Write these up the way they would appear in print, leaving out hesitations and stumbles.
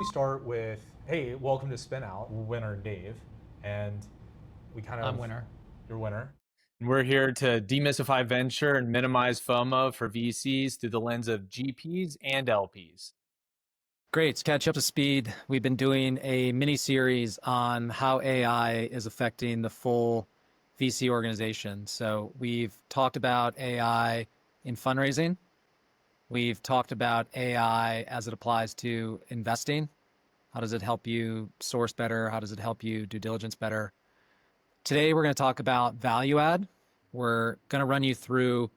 We start with, hey, welcome to Spin Out, winner Dave, and we kind I'm of, winner. your winner. We're here to demystify venture and minimize FOMO for VCs through the lens of GPs and LPs. Great. To catch up to speed, we've been doing a mini series on how AI is affecting the full VC organization. So we've talked about AI in fundraising. We've talked about AI as it applies to investing. How does it help you source better? How does it help you due diligence better? Today, we're going to talk about value add. We're going to run you through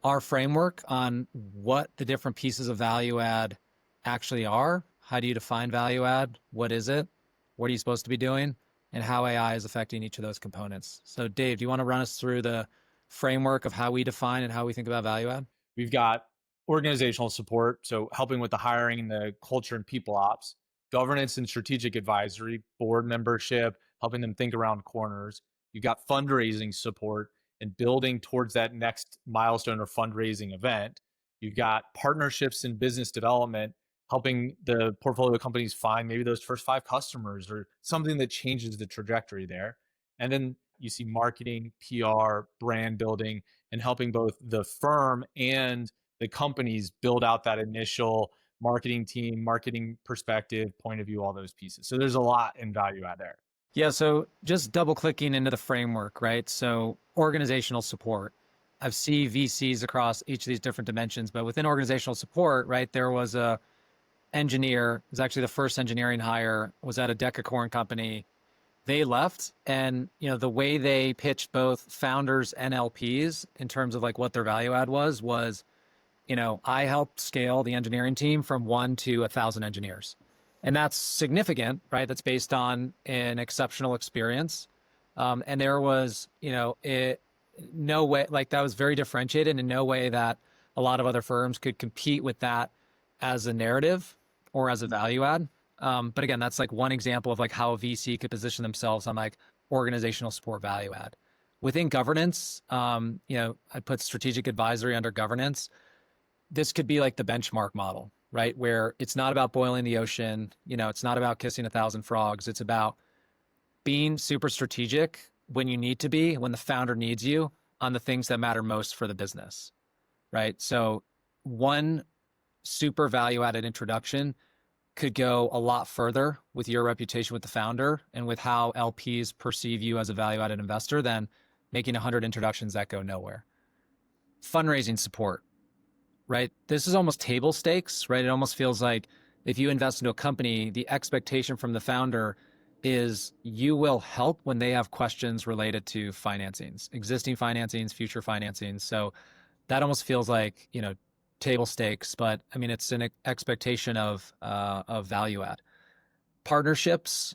our framework on what the different pieces of value add actually are. How do you define value add? What is it? What are you supposed to be doing? And how AI is affecting each of those components. So Dave, do you want to run us through the framework of how we define and how we think about value add? We've got organizational support, so helping with the hiring and the culture and people ops, governance and strategic advisory, board membership, helping them think around corners. You've got fundraising support and building towards that next milestone or fundraising event. You've got partnerships and business development, helping the portfolio companies find maybe those first 5 customers or something that changes the trajectory there. And then you see marketing, PR, brand building, and helping both the firm and the companies build out that initial marketing team, marketing perspective, point of view, all those pieces. So there's a lot in value add there. Yeah, so just double clicking into the framework, right? So organizational support. I've seen VCs across each of these different dimensions, but within organizational support, right, there was a engineer, it was actually the first engineering hire, was at a decacorn company. They left, and the way they pitched both founders and LPs in terms of like what their value add was I helped scale the engineering team from 1 to 1,000 engineers. And that's significant, right? That's based on an exceptional experience. And there was, no way, like that was very differentiated, and no way that a lot of other firms could compete with that as a narrative or as a value add. But again, that's like one example of like how a VC could position themselves on like organizational support value add. Within governance, I put strategic advisory under governance. This could be like the benchmark model, right? Where it's not about boiling the ocean, it's not about kissing 1,000 frogs. It's about being super strategic when you need to be, when the founder needs you on the things that matter most for the business, right? So one super value added introduction could go a lot further with your reputation with the founder and with how LPs perceive you as a value added investor than making 100 introductions that go nowhere. Fundraising support, right? This is almost table stakes, right? It almost feels like if you invest into a company, the expectation from the founder is you will help when they have questions related to financings, existing financings, future financings. So that almost feels like, table stakes, but I mean, it's an expectation of value add. Partnerships,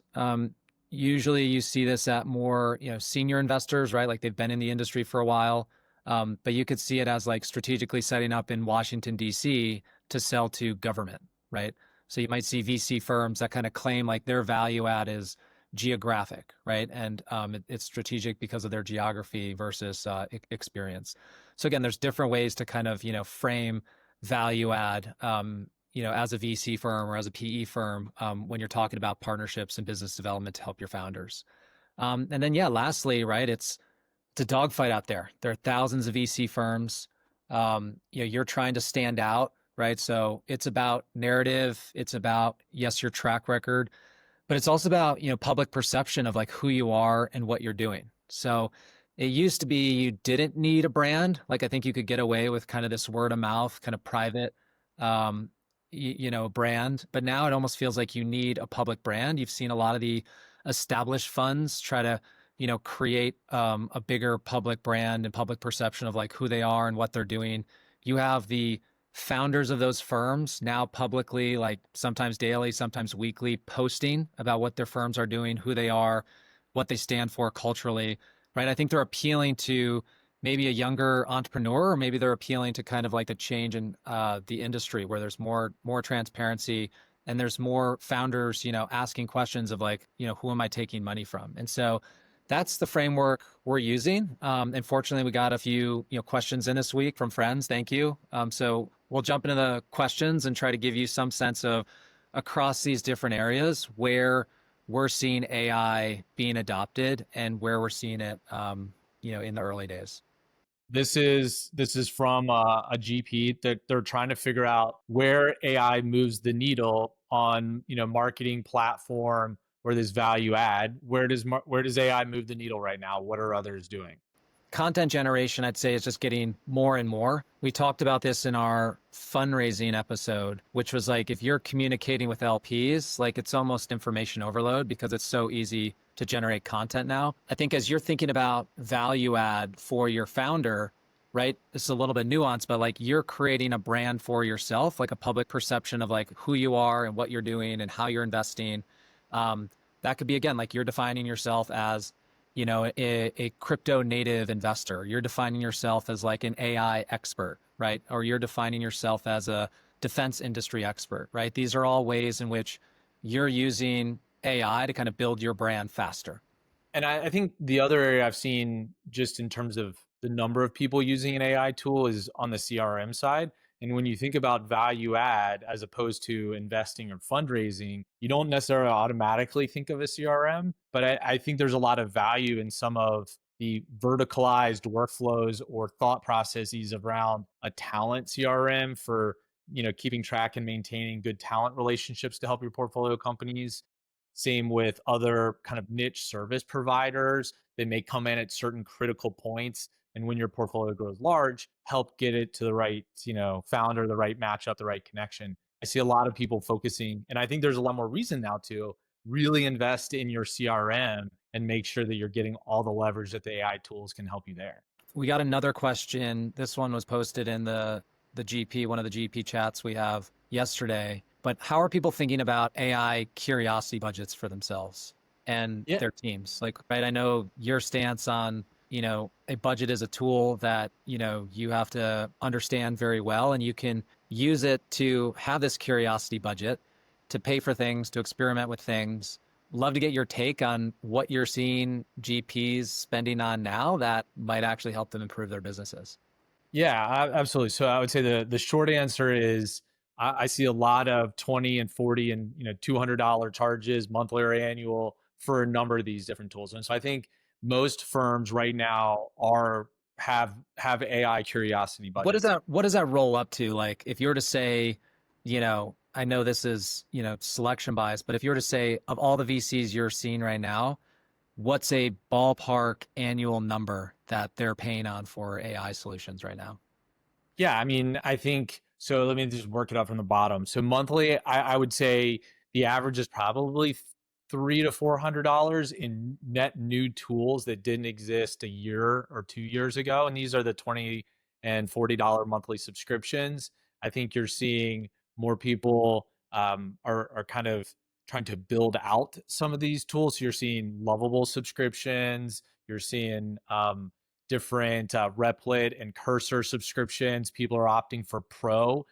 usually you see this at more, senior investors, right? Like they've been in the industry for a while. But you could see it as like strategically setting up in Washington, D.C. to sell to government, right? So you might see VC firms that kind of claim like their value add is geographic, right? And it's strategic because of their geography versus experience. So again, there's different ways to kind of, frame value add, as a VC firm or as a PE firm when you're talking about partnerships and business development to help your founders. And then, yeah, lastly, right, it's a dogfight out there. There are thousands of VC firms. You're trying to stand out, right? So it's about narrative. It's about, yes, your track record, but it's also about, public perception of like who you are and what you're doing. So it used to be you didn't need a brand. Like I think you could get away with kind of this word of mouth, kind of private, brand. But now it almost feels like you need a public brand. You've seen a lot of the established funds try to create a bigger public brand and public perception of like who they are and what they're doing. You have the founders of those firms now publicly, like sometimes daily, sometimes weekly, posting about what their firms are doing, who they are, what they stand for culturally, right? I think they're appealing to maybe a younger entrepreneur, or maybe they're appealing to kind of like the change in the industry where there's more transparency and there's more founders, asking questions of like, who am I taking money from? And so that's the framework we're using. And fortunately, we got a few questions in this week from friends. Thank you. So we'll jump into the questions and try to give you some sense of across these different areas where we're seeing AI being adopted and where we're seeing it, in the early days? This is from a GP that they're trying to figure out where AI moves the needle on marketing platform where there's value add. Where does AI move the needle right now? What are others doing? Content generation, I'd say, is just getting more and more. We talked about this in our fundraising episode, which was like, if you're communicating with LPs, like it's almost information overload because it's so easy to generate content now. I think as you're thinking about value add for your founder, right? It's a little bit nuanced, but like you're creating a brand for yourself, like a public perception of like who you are and what you're doing and how you're investing. That could be, again, like you're defining yourself as a crypto native investor. You're defining yourself as like an AI expert, right? Or you're defining yourself as a defense industry expert, right? These are all ways in which you're using AI to kind of build your brand faster. And I think the other area I've seen just in terms of the number of people using an AI tool is on the CRM side. And when you think about value add as opposed to investing or fundraising, you don't necessarily automatically think of a CRM, but I think there's a lot of value in some of the verticalized workflows or thought processes around a talent CRM for keeping track and maintaining good talent relationships to help your portfolio companies. Same with other kind of niche service providers that may come in at certain critical points. And when your portfolio grows large, help get it to the right, founder, the right matchup, the right connection. I see a lot of people focusing, and I think there's a lot more reason now to really invest in your CRM and make sure that you're getting all the leverage that the AI tools can help you there. We got another question. This one was posted in the GP, one of the GP chats we have yesterday. But how are people thinking about AI curiosity budgets for themselves and their teams? Like, right, I know your stance on, a budget is a tool that, you have to understand very well, and you can use it to have this curiosity budget to pay for things, to experiment with things. Love to get your take on what you're seeing GPs spending on now that might actually help them improve their businesses. Yeah, absolutely. So I would say the short answer is I see a lot of 20 and 40 and $200 charges monthly or annual for a number of these different tools. And so I think most firms right now have AI curiosity budgets. What does that roll up to? Like if you were to say, I know this is, selection bias, but if you were to say of all the VCs you're seeing right now, what's a ballpark annual number that they're paying on for AI solutions right now? Yeah, I mean, I think so. Let me just work it up from the bottom. So monthly, I would say the average is probably $300 to $400 in net new tools that didn't exist a year or 2 years ago, and these are the $20 and $40 monthly subscriptions. I think you're seeing more people are kind of trying to build out some of these tools. So you're seeing Lovable subscriptions. You're seeing different Replit and Cursor subscriptions. People are opting for pro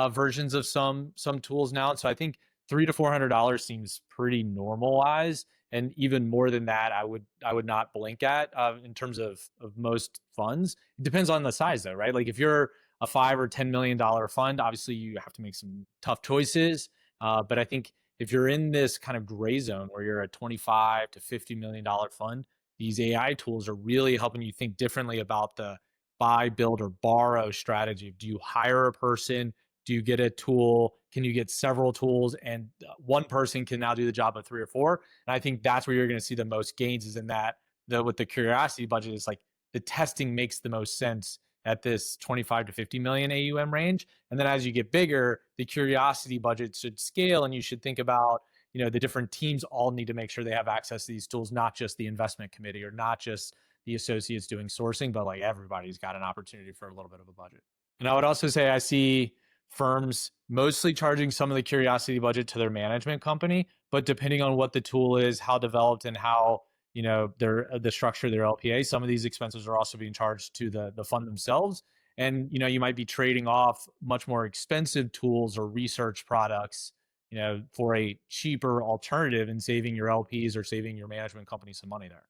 versions of some tools now. So I think $300 to $400 seems pretty normalized, and even more than that, I would not blink at in terms of most funds. It depends on the size, though, right? Like if you're a $5 or $10 million fund, obviously you have to make some tough choices. But I think if you're in this kind of gray zone where you're a $25 to $50 million fund, these AI tools are really helping you think differently about the buy, build, or borrow strategy. Do you hire a person? Do you get a tool? Can you get several tools? And one person can now do the job of 3 or 4. And I think that's where you're going to see the most gains is in that with the curiosity budget is like the testing makes the most sense at this 25 to 50 million AUM range. And then as you get bigger, the curiosity budget should scale, and you should think about, the different teams all need to make sure they have access to these tools, not just the investment committee or not just the associates doing sourcing, but like everybody's got an opportunity for a little bit of a budget. And I would also say I see firms mostly charging some of the curiosity budget to their management company, but depending on what the tool is, how developed, and how the structure of their LPA, some of these expenses are also being charged to the fund themselves. And you might be trading off much more expensive tools or research products for a cheaper alternative and saving your LPs or saving your management company some money there.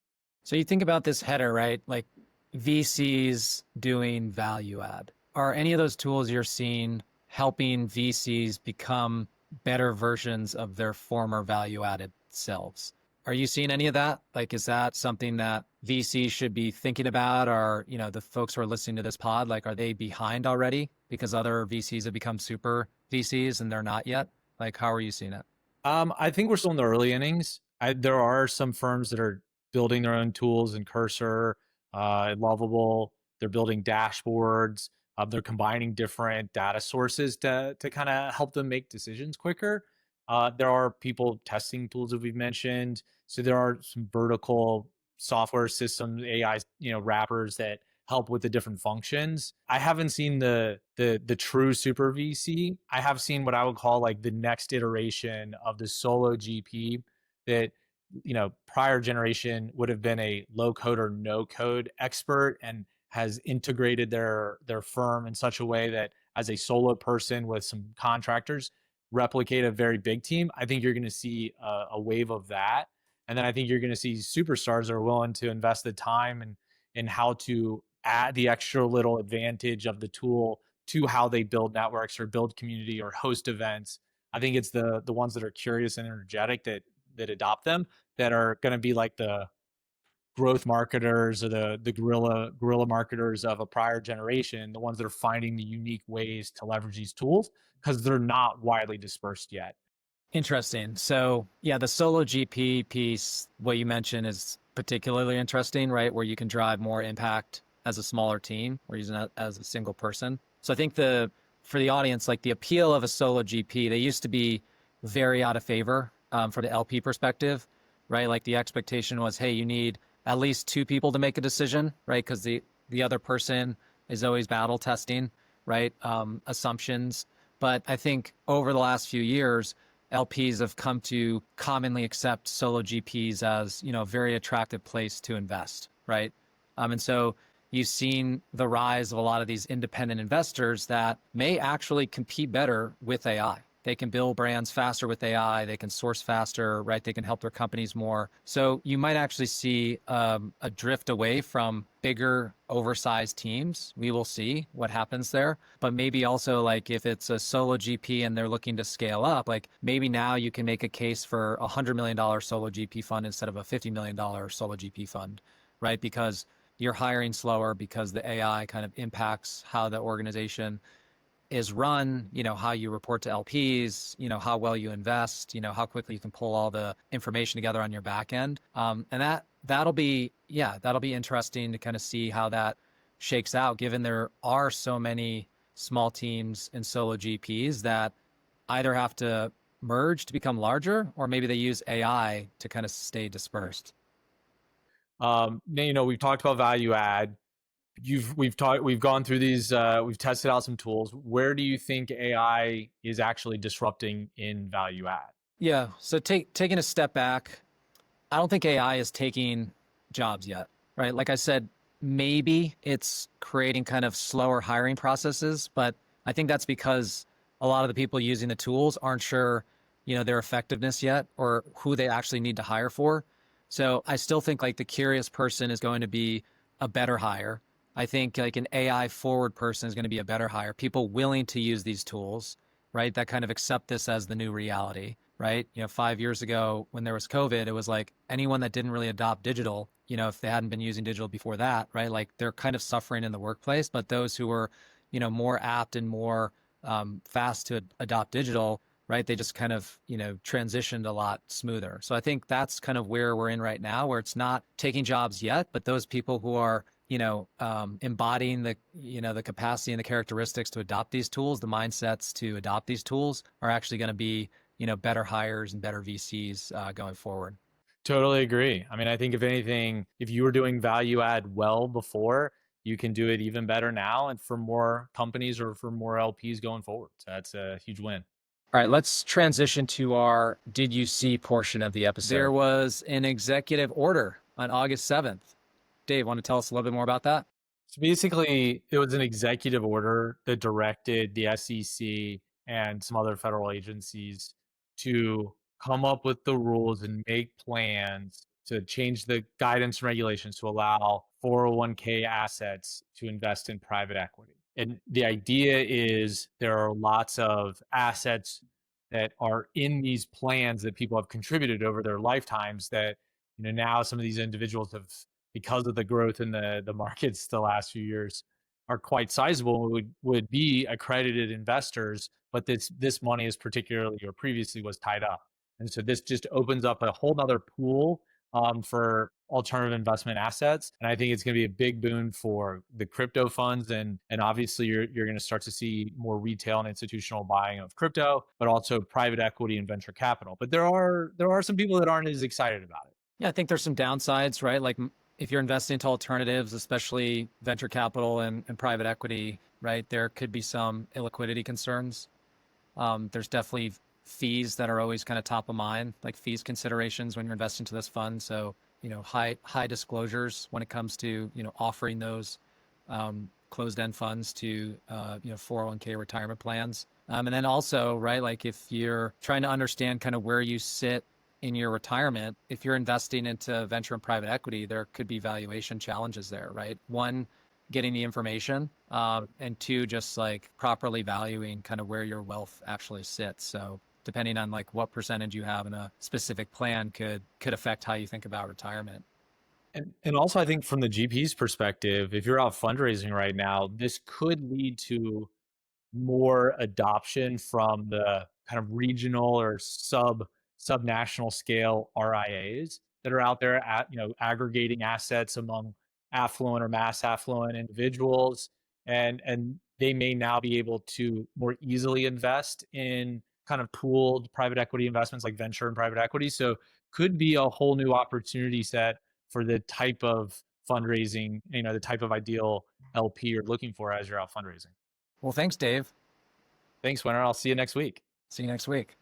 So you think about this header, right? Like VCs doing value add. Are any of those tools you're seeing helping VCs become better versions of their former value added selves. Are you seeing any of that? Like, is that something that VCs should be thinking about? Or, the folks who are listening to this pod, like, are they behind already because other VCs have become super VCs and they're not yet? Like, how are you seeing it? I think we're still in the early innings. There are some firms that are building their own tools in Cursor, Lovable. They're building dashboards. They're combining different data sources to kind of help them make decisions quicker. There are people testing tools that we've mentioned. So there are some vertical software systems, AI, wrappers that help with the different functions. I haven't seen the true super VC. I have seen what I would call like the next iteration of the solo GP that prior generation would have been a low code or no code expert and has integrated their firm in such a way that as a solo person with some contractors replicate a very big team. I think you're going to see a wave of that. And then I think you're going to see superstars that are willing to invest the time and in how to add the extra little advantage of the tool to how they build networks or build community or host events. I think it's the ones that are curious and energetic that adopt them that are going to be like the growth marketers or the guerrilla marketers of a prior generation, the ones that are finding the unique ways to leverage these tools because they're not widely dispersed yet. Interesting. So yeah, the solo GP piece, what you mentioned is particularly interesting, right? Where you can drive more impact as a smaller team or using it as a single person. So I think for the audience, like the appeal of a solo GP, they used to be very out of favor for the LP perspective, right? Like the expectation was, hey, you need at least two people to make a decision, right? Because the other person is always battle testing, right? Assumptions. But I think over the last few years, LPs have come to commonly accept solo GPs as, a very attractive place to invest, right? And so you've seen the rise of a lot of these independent investors that may actually compete better with AI. They can build brands faster with AI. They can source faster, right? They can help their companies more. So you might actually see a drift away from bigger, oversized teams. We will see what happens there. But maybe also like if it's a solo GP and they're looking to scale up, like maybe now you can make a case for a $100 million solo GP fund instead of a $50 million solo GP fund, right? Because you're hiring slower because the AI kind of impacts how the organization is run, how you report to LPs, how well you invest, how quickly you can pull all the information together on your back end. And that'll be interesting to kind of see how that shakes out, given there are so many small teams and solo GPs that either have to merge to become larger, or maybe they use AI to kind of stay dispersed. We've talked about value add. We've gone through these, we've tested out some tools. Where do you think AI is actually disrupting in value add? Yeah. So taking a step back, I don't think AI is taking jobs yet, right? Like I said, maybe it's creating kind of slower hiring processes, but I think that's because a lot of the people using the tools aren't sure, their effectiveness yet or who they actually need to hire for. So I still think like the curious person is going to be a better hire. I think like an AI forward person is going to be a better hire. People willing to use these tools, right? That kind of accept this as the new reality, right? 5 years ago when there was COVID, it was like anyone that didn't really adopt digital, if they hadn't been using digital before that, right? Like they're kind of suffering in the workplace, but those who were, more apt and more fast to adopt digital, right? They just kind of, transitioned a lot smoother. So I think that's kind of where we're in right now, where it's not taking jobs yet, but those people who are embodying the capacity and the characteristics to adopt these tools, the mindsets to adopt these tools are actually going to be, better hires and better VCs going forward. Totally agree. I mean, I think if anything, if you were doing value add well before, you can do it even better now and for more companies or for more LPs going forward. So that's a huge win. All right, let's transition to our Did You See portion of the episode. There was an executive order on August 7th. Dave, want to tell us a little bit more about that? So basically, it was an executive order that directed the SEC and some other federal agencies to come up with the rules and make plans to change the guidance and regulations to allow 401k assets to invest in private equity. And the idea is there are lots of assets that are in these plans that people have contributed over their lifetimes that, now some of these individuals have, because of the growth in the markets the last few years, are quite sizable and would be accredited investors, but this money is particularly or previously was tied up. And so this just opens up a whole nother pool for alternative investment assets. And I think it's going to be a big boon for the crypto funds. And obviously you're going to start to see more retail and institutional buying of crypto, but also private equity and venture capital. But there are some people that aren't as excited about it. Yeah, I think there's some downsides, right? Like if you're investing into alternatives, especially venture capital and private equity, right, there could be some illiquidity concerns. There's definitely fees that are always kind of top of mind, like fees considerations when you're investing into this fund. So, high disclosures when it comes to, offering those closed-end funds to, 401k retirement plans. And then also, right, like if you're trying to understand kind of where you sit in your retirement, if you're investing into venture and private equity, there could be valuation challenges there, right? One, getting the information, and two, just like properly valuing kind of where your wealth actually sits. So depending on like what percentage you have in a specific plan could affect how you think about retirement. And also I think from the GP's perspective, if you're out fundraising right now, this could lead to more adoption from the kind of regional or subnational scale RIAs that are out there at, aggregating assets among affluent or mass affluent individuals. And they may now be able to more easily invest in kind of pooled private equity investments like venture and private equity. So could be a whole new opportunity set for the type of fundraising, the type of ideal LP you're looking for as you're out fundraising. Well, thanks, Dave. Thanks, Winter. I'll see you next week. See you next week.